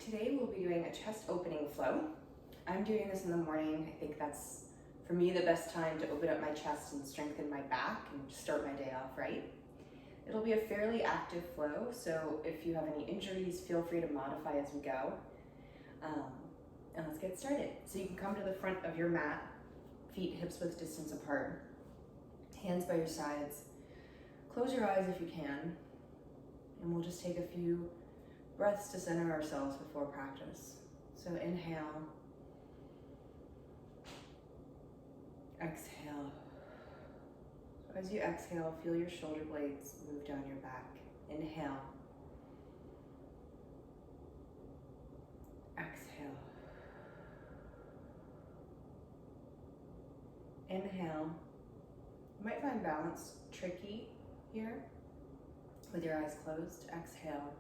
Today we'll be doing a chest opening flow. I'm doing this in the morning. I think that's, for me, the best time to open up my chest and strengthen my back and start my day off right. It'll be a fairly active flow, so if you have any injuries, feel free to modify as we go. And let's get started. So you can come to the front of your mat, feet hips-width distance apart, hands by your sides. Close your eyes if you can, and we'll just take a few breaths to center ourselves before practice. So inhale, exhale. So as you exhale, feel your shoulder blades move down your back. Inhale, exhale. Inhale. You might find balance tricky here with your eyes closed. Exhale.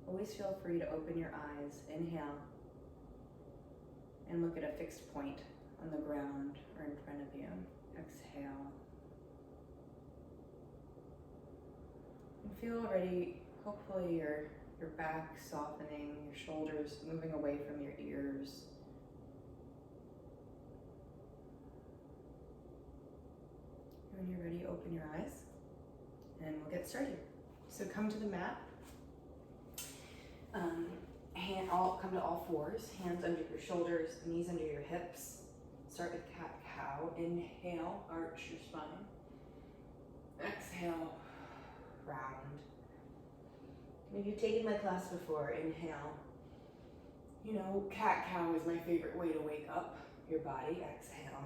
Always feel free to open your eyes. Inhale. And look at a fixed point on the ground or in front of you. Exhale. And feel already, hopefully, your back softening, your shoulders moving away from your ears. When you're ready, open your eyes and we'll get started. So come to the mat. Come to all fours, hands under your shoulders, knees under your hips. Start with cat-cow. Inhale, arch your spine. Exhale, round. If you've taken my class before, inhale. You know, cat-cow is my favorite way to wake up your body. Exhale.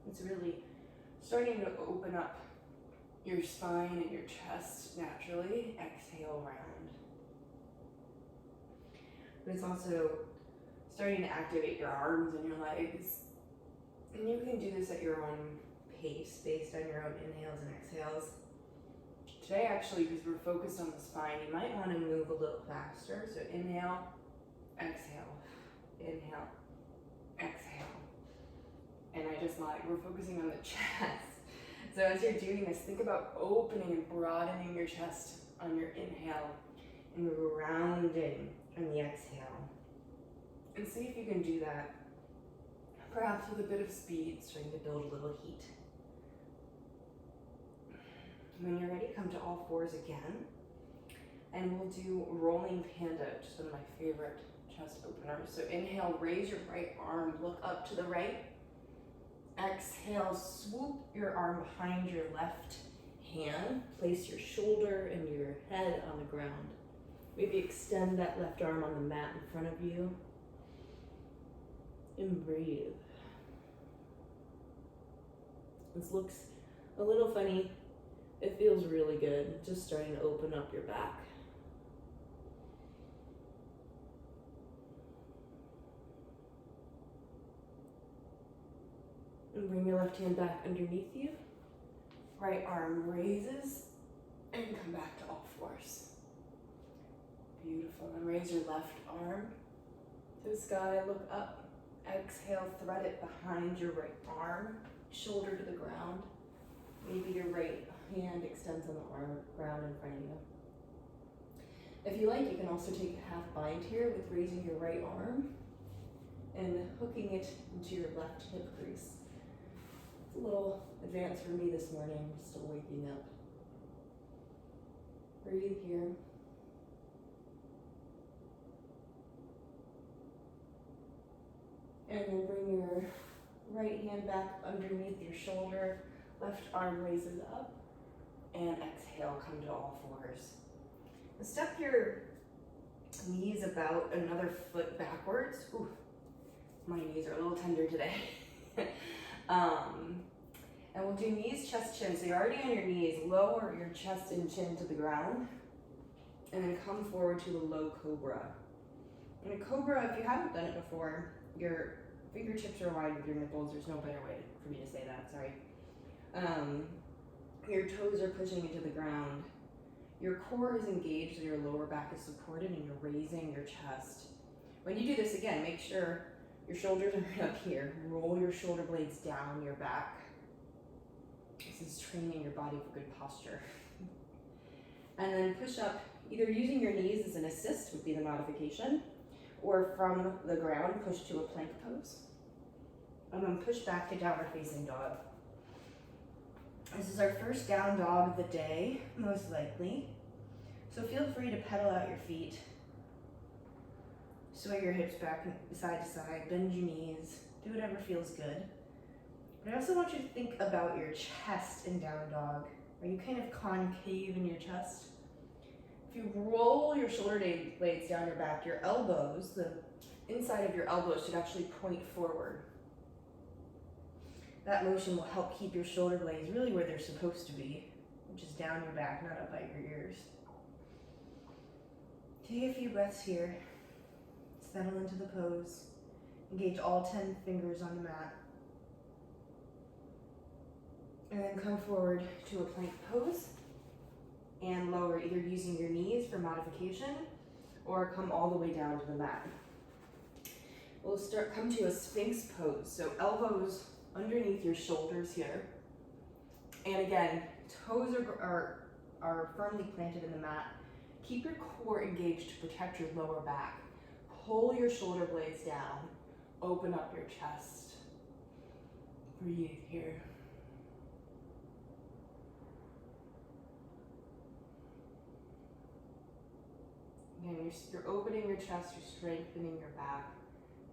It's really starting to open up your spine and your chest naturally. Exhale, round. But it's also starting to activate your arms and your legs. And you can do this at your own pace based on your own inhales and exhales. Today, actually, because we're focused on the spine, you might want to move a little faster. So inhale, exhale, inhale, exhale. And I just we're focusing on the chest. So as you're doing this, think about opening and broadening your chest on your inhale and rounding on the exhale. And see if you can do that, perhaps with a bit of speed, starting to build a little heat. When you're ready, come to all fours again. And we'll do rolling panda, which is one of my favorite chest openers. So inhale, raise your right arm, look up to the right. Exhale, swoop your arm behind your left hand. Place your shoulder and your head on the ground. Maybe extend that left arm on the mat in front of you. And breathe. This looks a little funny. It feels really good. Just starting to open up your back. And bring your left hand back underneath you. Right arm raises and come back to all fours. Beautiful. And raise your left arm to the sky. Look up. Exhale, thread it behind your right arm. Shoulder to the ground. Maybe your right hand extends on the ground in front of you. If you like, you can also take a half bind here with raising your right arm and hooking it into your left hip crease. It's a little advanced for me this morning. I'm still waking up. Breathe here. And then bring your right hand back underneath your shoulder. Left arm raises up. And exhale, come to all fours. And step your knees about another foot backwards. Ooh, my knees are a little tender today. And we'll do knees, chest, chin. So you're already on your knees. Lower your chest and chin to the ground. And then come forward to the low cobra. In a cobra, if you haven't done it before, your fingertips are wide with your nipples. There's no better way for me to say that, sorry. Your toes are pushing into the ground. Your core is engaged and your lower back is supported and you're raising your chest. When you do this again, make sure your shoulders are right up here. Roll your shoulder blades down your back. This is training your body for good posture. And then push up Either using your knees as an assist would be the modification, or from the ground, push to a plank pose. And then push back to downward facing dog. This is our first down dog of the day, most likely. So feel free to pedal out your feet. Sway your hips back side to side, bend your knees, do whatever feels good. But I also want you to think about your chest in down dog. Are you kind of concave in your chest? If you roll your shoulder blades down your back, your elbows, the inside of your elbows should actually point forward. That motion will help keep your shoulder blades really where they're supposed to be, which is down your back, not up by your ears. Take a few breaths here. Settle into the pose. Engage all 10 fingers on the mat. And then come forward to a plank pose and lower, either using your knees for modification or come all the way down to the mat. We'll come to a Sphinx pose. So elbows underneath your shoulders here. And again, toes are firmly planted in the mat. Keep your core engaged to protect your lower back. Pull your shoulder blades down. Open up your chest. Breathe here. Again, you're opening your chest, you're strengthening your back.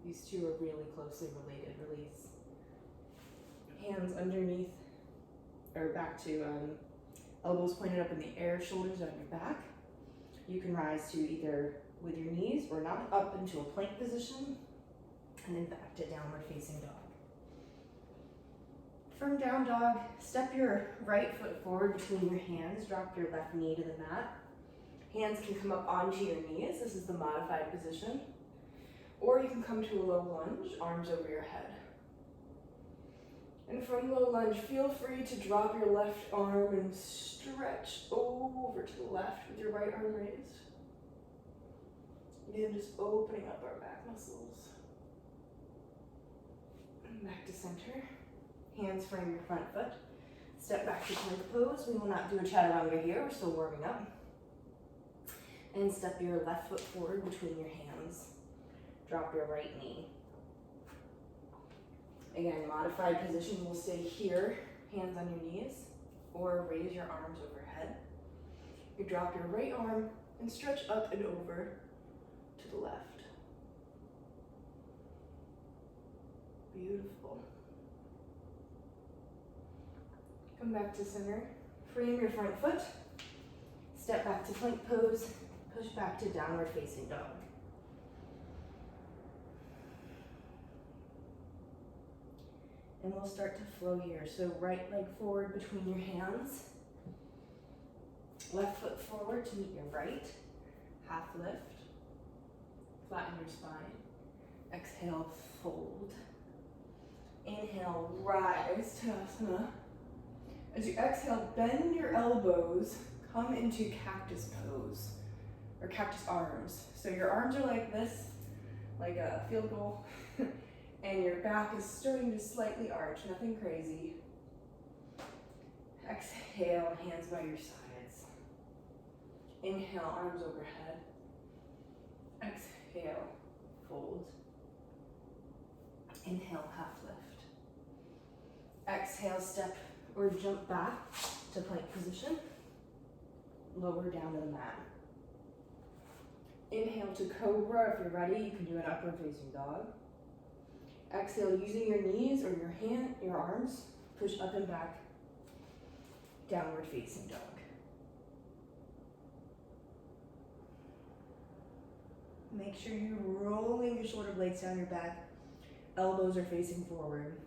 These two are really closely related. Release. Hands underneath, or back to elbows pointed up in the air, shoulders on your back. You can rise to either with your knees or not, up into a plank position, and then back to downward facing dog. From down dog, step your right foot forward between your hands, drop your left knee to the mat. Hands can come up onto your knees, this is the modified position. Or you can come to a low lunge, arms over your head. And from low lunge, feel free to drop your left arm and stretch over to the left with your right arm raised. Again, just opening up our back muscles. And back to center. Hands frame your front foot. Step back to plank pose. We will not do a chaturanga here, we're still warming up. And step your left foot forward between your hands. Drop your right knee. Again, modified position, we'll stay here, hands on your knees, or raise your arms overhead. You drop your right arm and stretch up and over to the left. Beautiful. Come back to center, frame your front foot, step back to plank pose, push back to downward facing dog. And we'll start to flow here. So right leg forward between your hands. Left foot forward to meet your right. Half lift. Flatten your spine. Exhale, fold. Inhale, rise to Asana. As you exhale, bend your elbows. Come into Cactus Pose. Or Cactus arms. So your arms are like this, like a field goal. And your back is starting to slightly arch, nothing crazy. Exhale, hands by your sides. Inhale, arms overhead. Exhale, fold. Inhale, half lift. Exhale, step or jump back to plank position. Lower down to the mat. Inhale to cobra. If you're ready, you can do an upward facing dog. Exhale, using your knees or your arms, push up and back, downward facing dog. Make sure you're rolling your shoulder blades down your back, elbows are facing forward.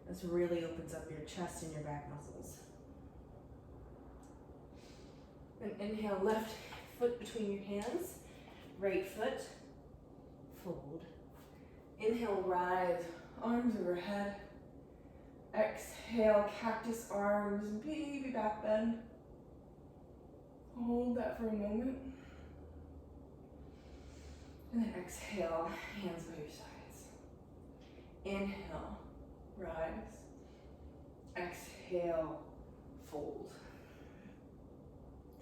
This really opens up your chest and your back muscles. And inhale, left foot between your hands, right foot, fold. Inhale, rise, arms overhead. Exhale, cactus arms, baby back bend. Hold that for a moment. And then exhale, hands by your sides. Inhale, rise. Exhale, fold.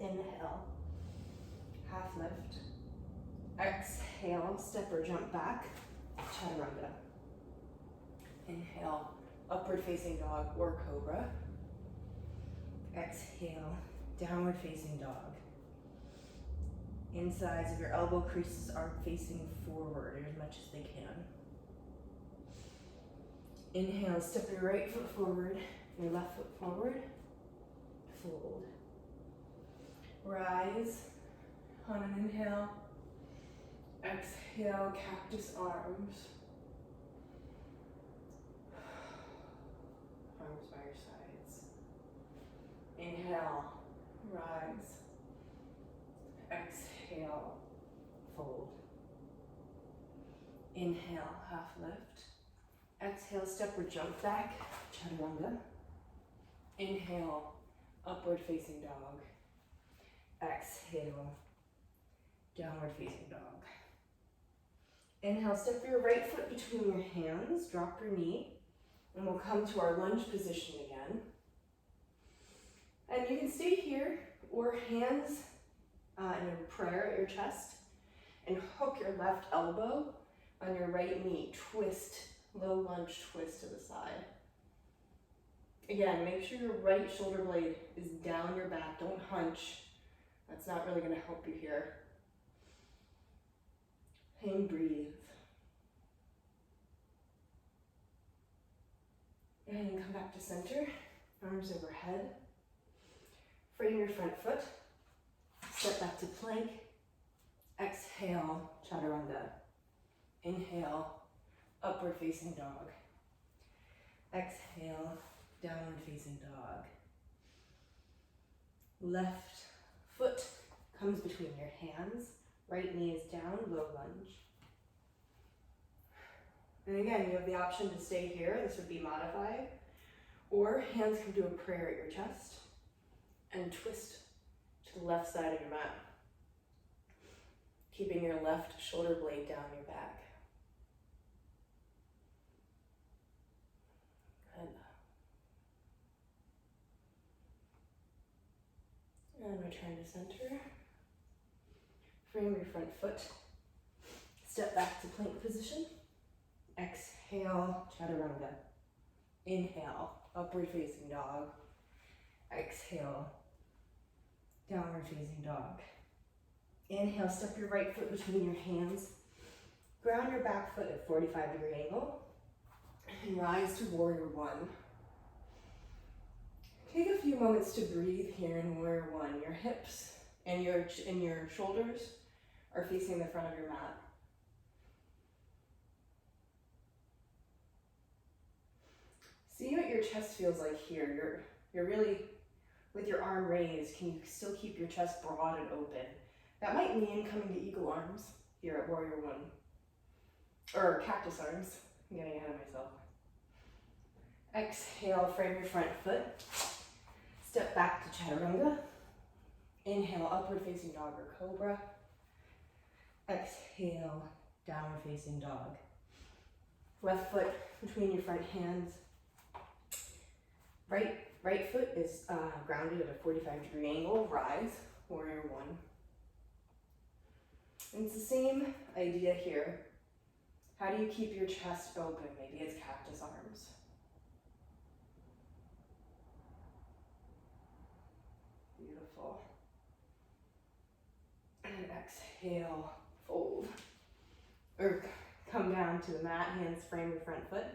Inhale, half lift. Exhale, step or jump back, chaturanga. Inhale, upward facing dog or cobra. Exhale, downward facing dog. Insides of your elbow creases are facing forward as much as they can. Inhale, step your right foot forward, your left foot forward. Fold. Rise on an inhale. Exhale, cactus arms. Arms by your sides. Inhale, rise. Exhale, fold. Inhale, half lift. Exhale, step or jump back, chaturanga. Inhale, upward facing dog. Exhale, downward facing dog. Inhale, step your right foot between your hands, drop your knee, and we'll come to our lunge position again. And you can stay here or hands in a prayer at your chest and hook your left elbow on your right knee. Twist, low lunge twist to the side. Again, make sure your right shoulder blade is down your back. Don't hunch. That's not really going to help you here. And breathe. And come back to center. Arms overhead. Frame your front foot. Step back to plank. Exhale, chaturanga. Inhale, upward facing dog. Exhale, downward facing dog. Left foot comes between your hands. Right knee is down, low lunge. And again, you have the option to stay here. This would be modified. Or hands come to a prayer at your chest and twist to the left side of your mat. Keeping your left shoulder blade down your back. Good. And return to center. Frame your front foot. Step back to plank position. Exhale, chaturanga. Inhale, upward facing dog. Exhale, downward facing dog. Inhale, step your right foot between your hands. Ground your back foot at 45-degree angle. And rise to warrior one. Take a few moments to breathe here in warrior one. Your hips and your shoulders are facing the front of your mat. See what your chest feels like here. You're really, with your arm raised, can you still keep your chest broad and open? That might mean coming to eagle arms here at warrior one. Or cactus arms. I'm getting ahead of myself. Exhale, frame your front foot. Step back to chaturanga. Inhale, upward facing dog or cobra. Exhale, downward facing dog. Left foot between your front hands. Right foot is grounded at a 45-degree angle. Rise, warrior one. And it's the same idea here. How do you keep your chest open? Maybe it's cactus arms. Beautiful. And exhale, fold. Or come down to the mat, hands frame your front foot.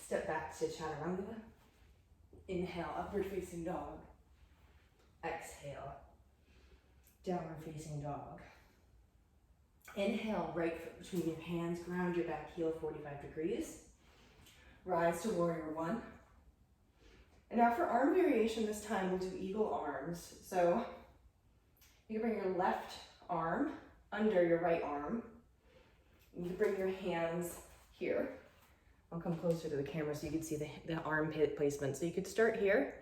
Step back to chaturanga. Inhale, upward facing dog. Exhale, downward facing dog. Inhale, right foot between your hands, ground your back heel 45 degrees. Rise to warrior one. And now for arm variation this time, we'll do eagle arms. So you can bring your left arm under your right arm. You can bring your hands here. I'll come closer to the camera so you can see the armpit placement. So you could start here,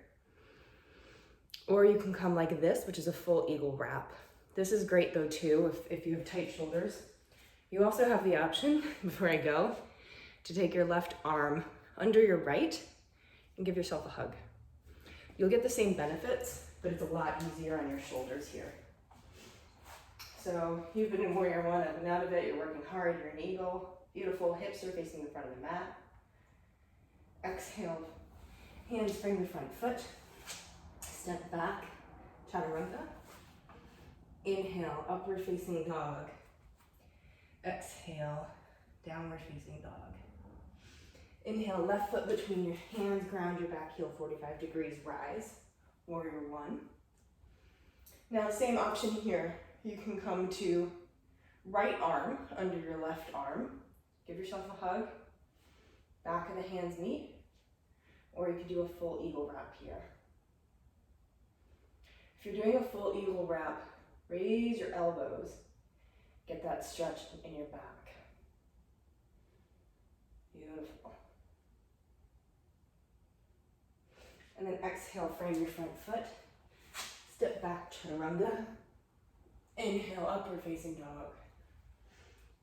or you can come like this, which is a full eagle wrap. This is great though too, if you have tight shoulders. You also have the option, before I go, to take your left arm under your right and give yourself a hug. You'll get the same benefits but it's a lot easier on your shoulders here. So you've been in warrior one, up and out of it, you're working hard, you're an eagle. Beautiful, hips are facing the front of the mat. Exhale, hands bring the front foot. Step back, chaturanga. Inhale, upward facing dog. Exhale, downward facing dog. Inhale, left foot between your hands, ground your back heel 45 degrees, rise. Warrior one. Now same option here. You can come to right arm under your left arm. Give yourself a hug. Back of the hands meet. Or you can do a full eagle wrap here. If you're doing a full eagle wrap, raise your elbows. Get that stretch in your back. Beautiful. And then exhale, frame your front foot. Step back, chaturanga. Inhale, upward facing dog.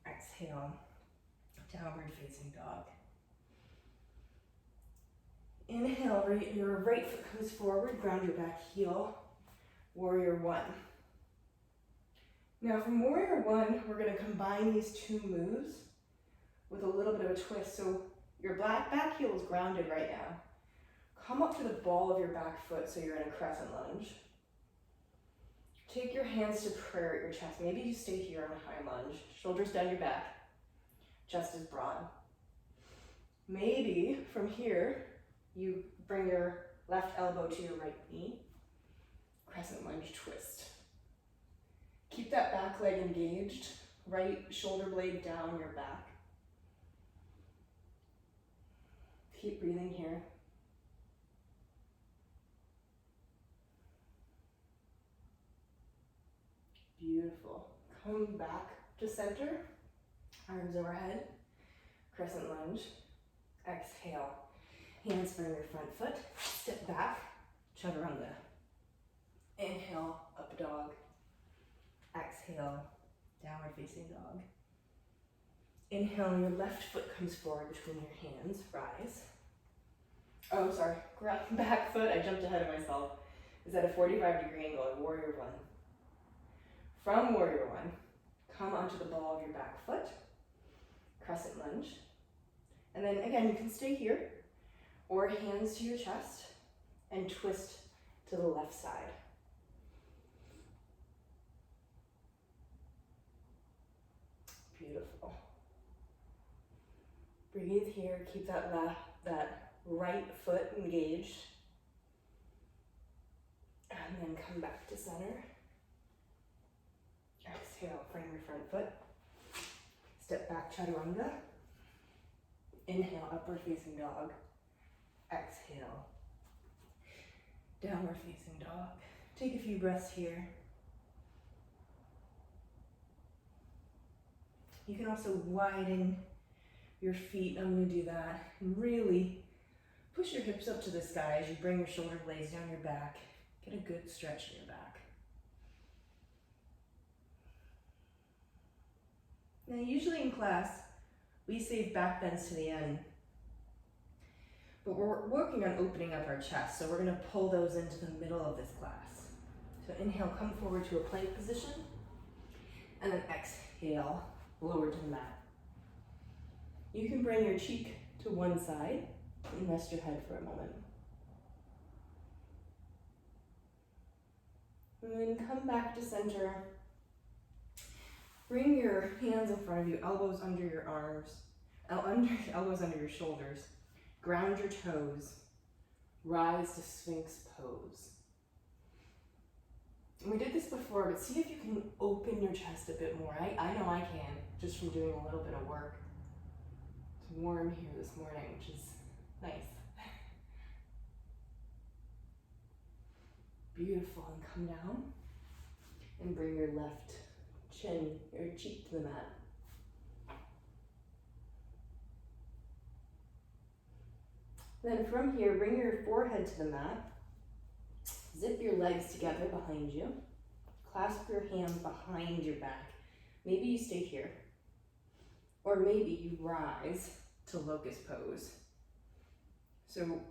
Exhale, downward facing dog. Inhale, your right foot comes forward, ground your back heel. Warrior one. Now from warrior one, we're going to combine these two moves with a little bit of a twist. So your back heel is grounded right now. Come up to the ball of your back foot so you're in a crescent lunge. Take your hands to prayer at your chest. Maybe you stay here on a high lunge. Shoulders down your back. Chest is broad. Maybe from here, you bring your left elbow to your right knee. Crescent lunge twist. Keep that back leg engaged. Right shoulder blade down your back. Keep breathing here. Beautiful. Come back to center. Arms overhead. Crescent lunge. Exhale. Hands bring your front foot. Step back. Chaturanga. Inhale, up dog. Exhale, downward facing dog. Inhale, your left foot comes forward between your hands. Rise. Oh, sorry. Back foot. I jumped ahead of myself. Is at a 45-degree angle in warrior one. From warrior one, come onto the ball of your back foot. Crescent lunge. And then again, you can stay here or hands to your chest and twist to the left side. Beautiful. Breathe here, keep that right foot engaged. And then come back to center. Exhale, frame your front foot. Step back, chaturanga. Inhale, upward facing dog. Exhale, downward facing dog. Take a few breaths here. You can also widen your feet. I'm going to do that. And really push your hips up to the sky as you bring your shoulder blades down your back. Get a good stretch in your back. Now, usually in class, we save back bends to the end. But we're working on opening up our chest, so we're going to pull those into the middle of this class. So inhale, come forward to a plank position. And then exhale, lower to the mat. You can bring your cheek to one side and rest your head for a moment. And then come back to center. Bring your hands in front of you, elbows under your arms, elbows under your shoulders. Ground your toes. Rise to Sphinx Pose. And we did this before, but see if you can open your chest a bit more. I know I can, just from doing a little bit of work. It's warm here this morning, which is nice. Beautiful, and come down and bring your left chin, your cheek to the mat. Then from here, bring your forehead to the mat. Zip your legs together behind you. Clasp your hands behind your back. Maybe you stay here. Or maybe you rise to Locust Pose. So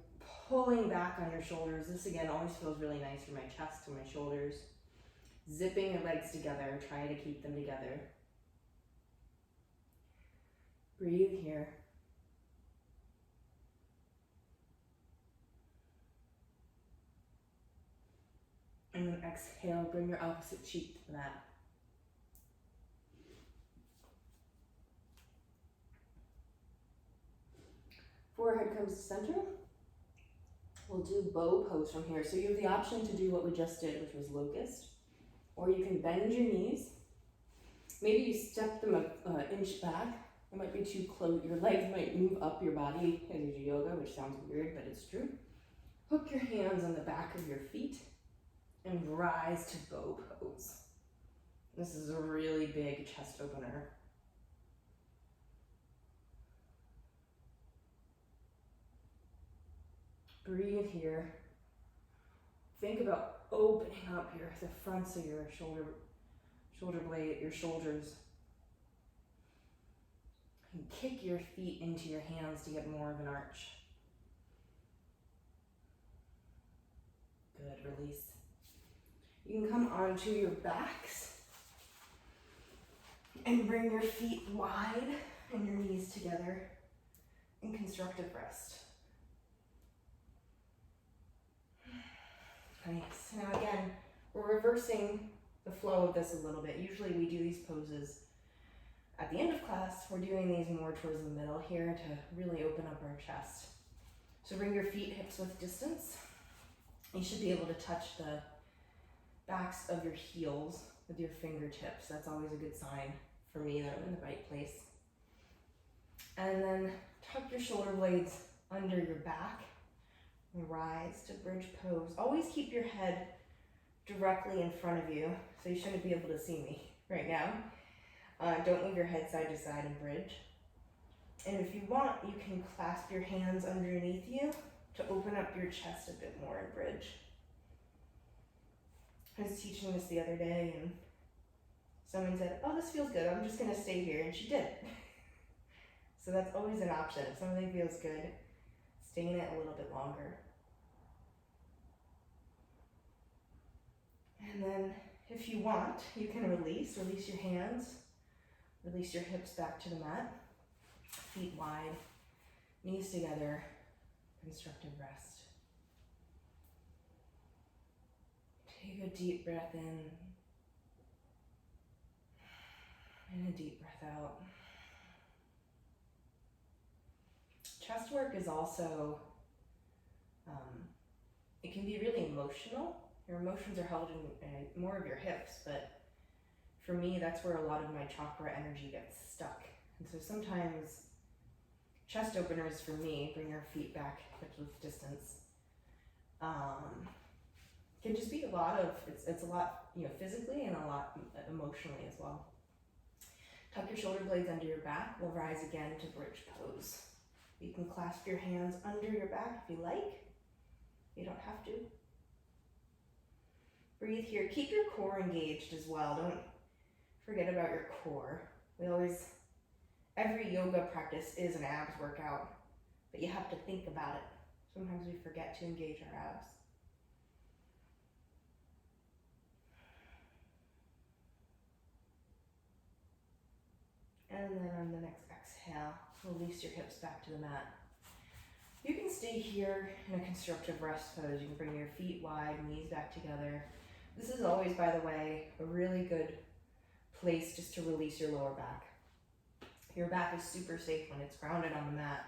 pulling back on your shoulders. This again always feels really nice for my chest and my shoulders. Zipping your legs together, try to keep them together. Breathe here. And then exhale, bring your opposite cheek to the mat. Forehead comes to center. We'll do bow pose from here. So you have the option to do what we just did, which was locust, or you can bend your knees. Maybe you step them an inch back. It might be too close. Your legs might move up your body as you do yoga, which sounds weird, but it's true. Hook your hands on the back of your feet and rise to bow pose. This is a really big chest opener. Breathe here. Think about opening up the fronts of your shoulder blade, your shoulders. And kick your feet into your hands to get more of an arch. Good, release. You can come onto your backs and bring your feet wide and your knees together in constructive rest. Nice. Now again, we're reversing the flow of this a little bit. Usually we do these poses at the end of class. We're doing these more towards the middle here to really open up our chest. So bring your feet hips width distance. You should be able to touch the backs of your heels with your fingertips. That's always a good sign for me that I'm in the right place. And then tuck your shoulder blades under your back. Rise to bridge pose. Always keep your head directly in front of you, so you shouldn't be able to see me right now. Don't move your head side to side and bridge. And if you want, you can clasp your hands underneath you to open up your chest a bit more and bridge. I was teaching this the other day and someone said, oh, this feels good, I'm just gonna stay here, and she did. So that's always an option. If something feels good, stay in it a little bit longer. And then if you want, you can release your hands, release your hips back to the mat, feet wide, knees together, constructive rest. Take a deep breath in and a deep breath out. Chest work is also, it can be really emotional. Your emotions are held in more of your hips, but for me, that's where a lot of my chakra energy gets stuck. And so sometimes chest openers for me, bring your feet back hips width distance, can just be a lot of, it's a lot, physically and a lot emotionally as well. Tuck your shoulder blades under your back. We'll rise again to bridge pose. You can clasp your hands under your back if you like. You don't have to. Breathe here. Keep your core engaged as well. Don't forget about your core. Every yoga practice is an abs workout, but you have to think about it. Sometimes we forget to engage our abs. And then on the next exhale, release your hips back to the mat. You can stay here in a constructive rest pose. You can bring your feet wide, knees back together. This is always, by the way, a really good place just to release your lower back. Your back is super safe when it's grounded on the mat,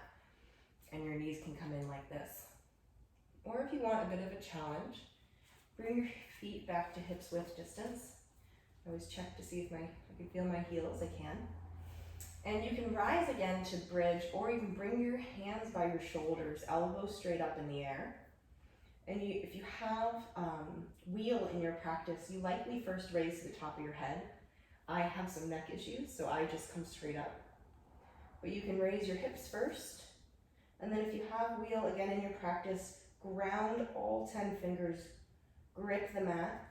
and your knees can come in like this. Or if you want a bit of a challenge, bring your feet back to hips width distance. I always check to see if I can feel my heels. I can. And you can rise again to bridge, or you can bring your hands by your shoulders, elbows straight up in the air. And if you have wheel in your practice, you likely first raise to the top of your head. I have some neck issues, so I just come straight up. But you can raise your hips first. And then if you have wheel again in your practice, ground all 10 fingers, grip the mat,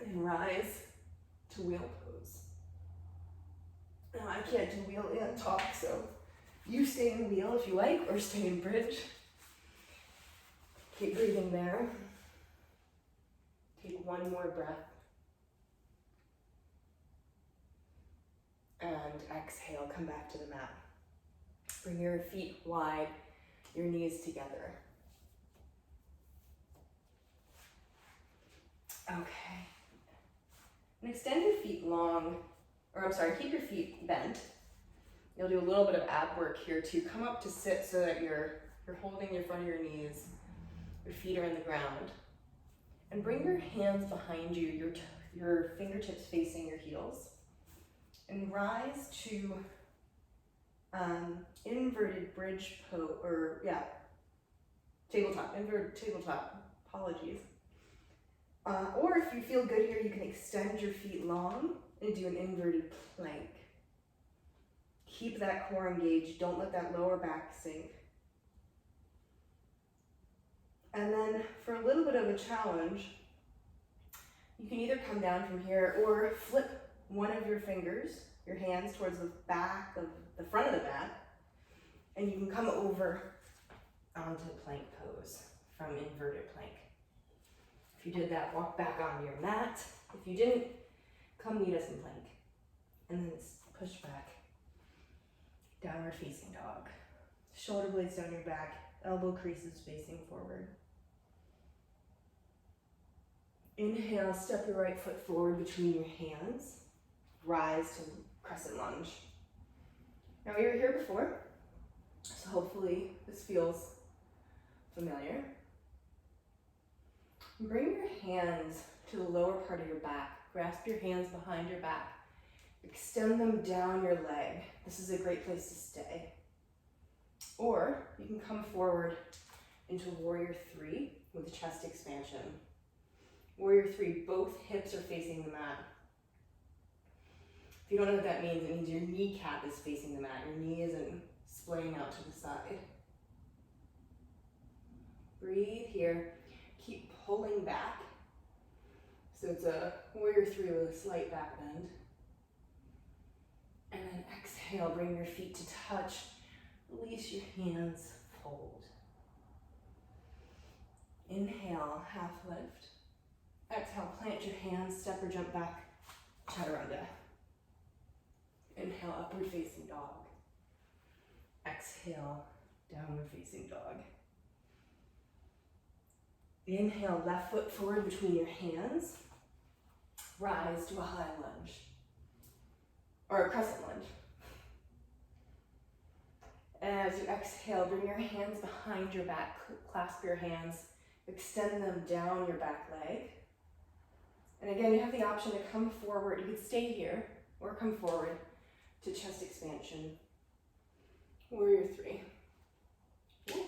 and rise to wheel pose. Now I can't do wheel and talk, so you stay in wheel if you like, or stay in bridge. Keep breathing there. Take one more breath. And exhale, come back to the mat. Bring your feet wide, your knees together. Okay. And extend your feet long, keep your feet bent. You'll do a little bit of ab work here too. Come up to sit so that you're holding your front of your knees. Your feet are in the ground. And bring your hands behind you, your fingertips facing your heels. And rise to inverted bridge pose, tabletop, inverted tabletop, apologies. Or if you feel good here, you can extend your feet long and do an inverted plank. Keep that core engaged, don't let that lower back sink. And then for a little bit of a challenge, you can either come down from here or flip one of your fingers, your hands towards the back of the front of the mat, and you can come over onto plank pose from inverted plank. If you did that, walk back onto your mat. If you didn't, come meet us in plank. And then push back. Downward facing dog. Shoulder blades down your back, elbow creases facing forward. Inhale, step your right foot forward between your hands. Rise to Crescent Lunge. Now we were here before, so hopefully this feels familiar. Bring your hands to the lower part of your back. Grasp your hands behind your back. Extend them down your leg. This is a great place to stay. Or you can come forward into Warrior 3 with a chest expansion. Warrior 3, both hips are facing the mat. If you don't know what that means, it means your kneecap is facing the mat. Your knee isn't splaying out to the side. Breathe here. Keep pulling back. So it's a Warrior 3 with a slight back bend. And then exhale, bring your feet to touch. Release your hands, fold. Inhale, half lift. Exhale, plant your hands, step or jump back, chaturanga. Inhale, upward facing dog. Exhale, downward facing dog. Inhale, left foot forward between your hands. Rise to a high lunge. Or a crescent lunge. As you exhale, bring your hands behind your back, clasp your hands, extend them down your back leg. And again, you have the option to come forward. You could stay here or come forward to chest expansion. Warrior 3. Ooh.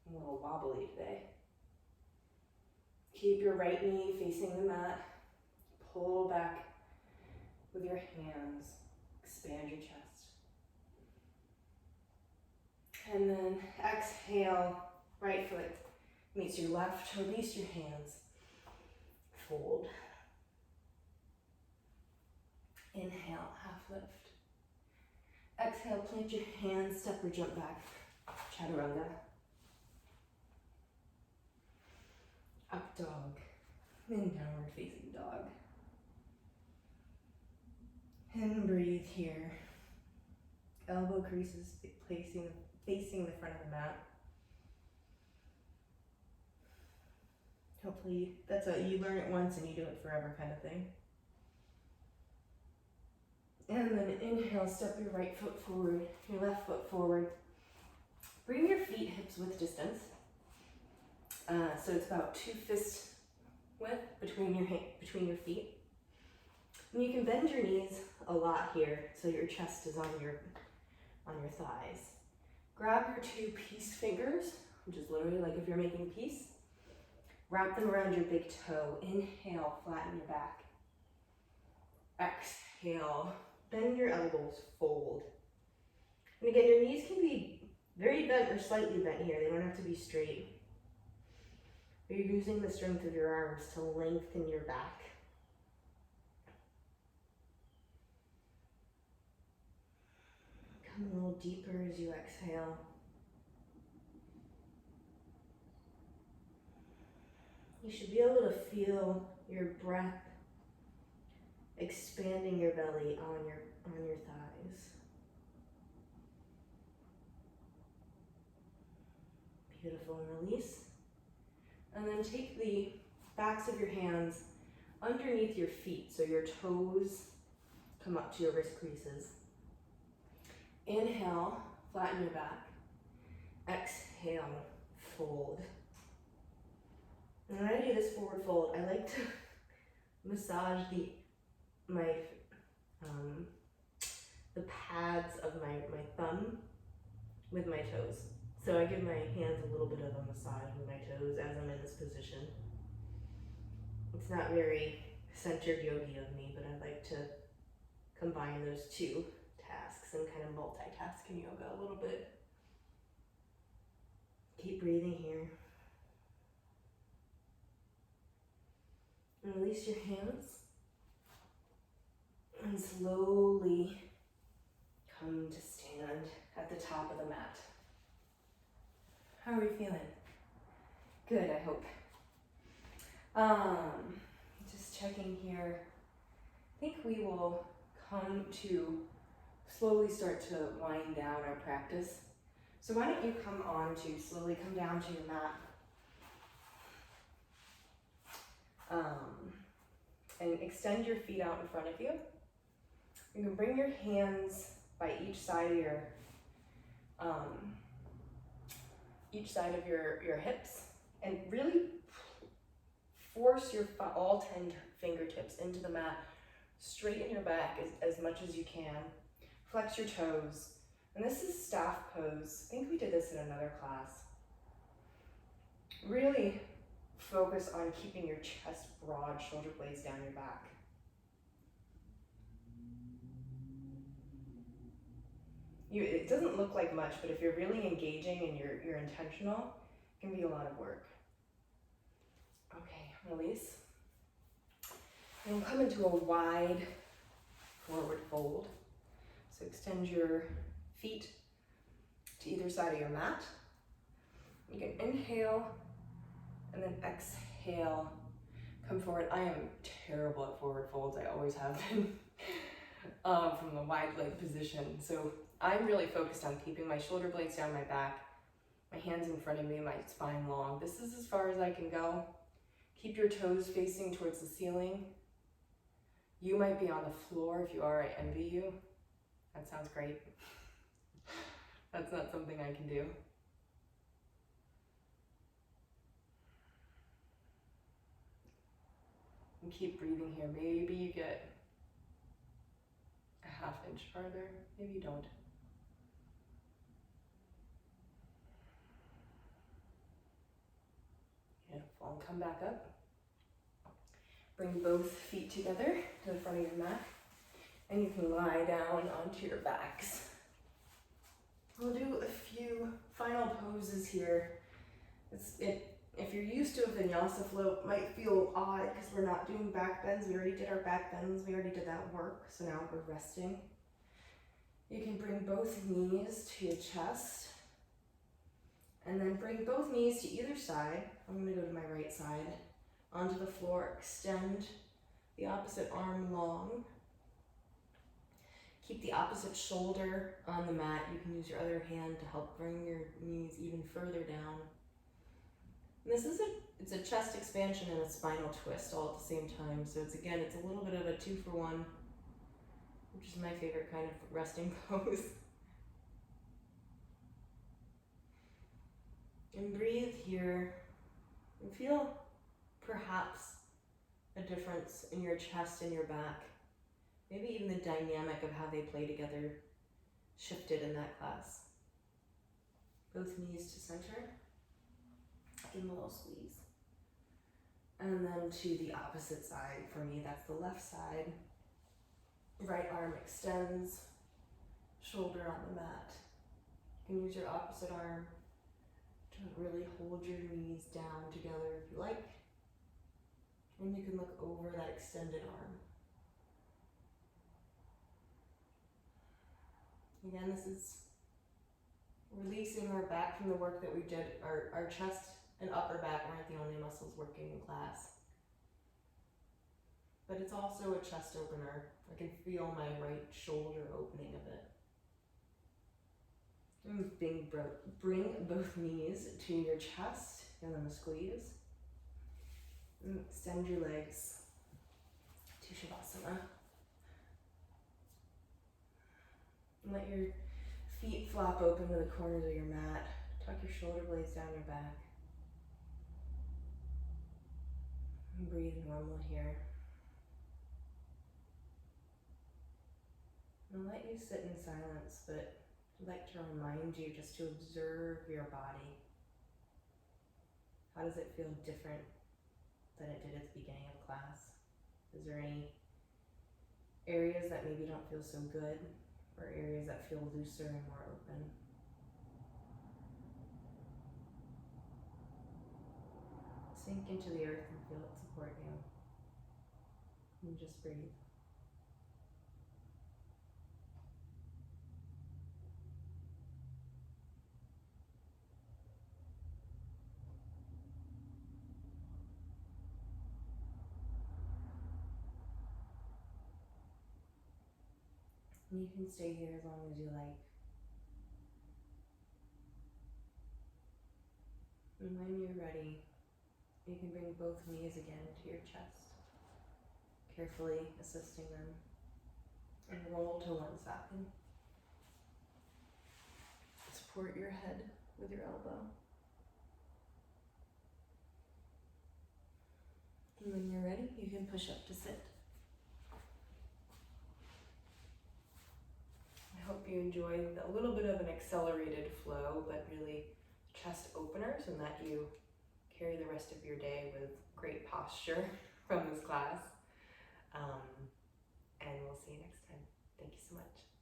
I'm a little wobbly today. Keep your right knee facing the mat. Pull back with your hands. Expand your chest. And then exhale, right foot meets your left. Release your hands. Fold. Inhale, half lift. Exhale, plant your hands, step or jump back. Chaturanga. Up dog. Then downward facing dog. And breathe here. Elbow creases facing the front of the mat. Hopefully you learn it once and you do it forever kind of thing. And then inhale, step your right foot forward, your left foot forward. Bring your feet hips width distance. So it's about 2 fist width between your feet. And you can bend your knees a lot here so your chest is on your thighs. Grab your 2 peace fingers, which is literally like if you're making peace. Wrap them around your big toe. Inhale, flatten your back. Exhale, bend your elbows, fold. And again, your knees can be very bent or slightly bent here. They don't have to be straight. You're using the strength of your arms to lengthen your back. Come a little deeper as you exhale. You should be able to feel your breath expanding your belly on your thighs. Beautiful, and release. And then take the backs of your hands underneath your feet so your toes come up to your wrist creases. Inhale, flatten your back. Exhale, fold. And when I do this forward fold, I like to massage the pads of my thumb with my toes. So I give my hands a little bit of a massage with my toes as I'm in this position. It's not very centered yogi of me, but I like to combine those two tasks and kind of multitask in yoga a little bit. Keep breathing here. And release your hands. And slowly come to stand at the top of the mat. How are you feeling? Good, I hope. Just checking here. I think we will come to slowly start to wind down our practice. So why don't you slowly come down to your mat. And extend your feet out in front of you. You can bring your hands by each side of your hips, and really force your all 10 fingertips into the mat. Straighten your back as much as you can. Flex your toes. And this is staff pose. I think we did this in another class. Really focus on keeping your chest broad, shoulder blades down your back. It doesn't look like much, but if you're really engaging and you're intentional, it can be a lot of work. Okay, release. And we'll come into a wide forward fold. So extend your feet to either side of your mat. You can inhale and then exhale, come forward. I am terrible at forward folds, I always have been, from the wide leg position. So I'm really focused on keeping my shoulder blades down my back, my hands in front of me, my spine long. This is as far as I can go. Keep your toes facing towards the ceiling. You might be on the floor. If you are, I envy you. That sounds great. That's not something I can do. And keep breathing here. Maybe you get a ½ inch farther. Maybe you don't. Beautiful. And come back up. Bring both feet together to the front of your mat. And you can lie down onto your backs. We'll do a few final poses here. If you're used to a vinyasa flow, it might feel odd because we're not doing back bends. We already did our back bends. We already did that work. So now we're resting. You can bring both knees to your chest. And then bring both knees to either side. I'm going to go to my right side. Onto the floor. Extend the opposite arm long. Keep the opposite shoulder on the mat. You can use your other hand to help bring your knees even further down. And this is it's a chest expansion and a spinal twist all at the same time. So it's a little bit of a 2-for-1, which is my favorite kind of resting pose. And breathe here. And feel perhaps a difference in your chest and your back. Maybe even the dynamic of how they play together shifted in that class. Both knees to center. Give them a little squeeze. And then to the opposite side. For me, that's the left side. Right arm extends. Shoulder on the mat. You can use your opposite arm to really hold your knees down together if you like. And you can look over that extended arm. Again, this is releasing our back from the work that we did, our chest and upper back aren't the only muscles working in class. But it's also a chest opener. I can feel my right shoulder opening a bit. And bring both knees to your chest, give them a squeeze. And extend your legs to Shavasana. And let your feet flop open to the corners of your mat. Tuck your shoulder blades down your back. And breathe normal here. And I'll let you sit in silence, but I'd like to remind you just to observe your body. How does it feel different than it did at the beginning of class? Is there any areas that maybe don't feel so good, or areas that feel looser and more open? Sink into the earth and feel it support you. And just breathe. And you can stay here as long as you like. And when you're ready, you can bring both knees again to your chest, carefully assisting them, and roll to one side. Support your head with your elbow. And when you're ready, you can push up to sit. I hope you enjoyed a little bit of an accelerated flow, but really chest openers, and that you carry the rest of your day with great posture from this class. And we'll see you next time. Thank you so much.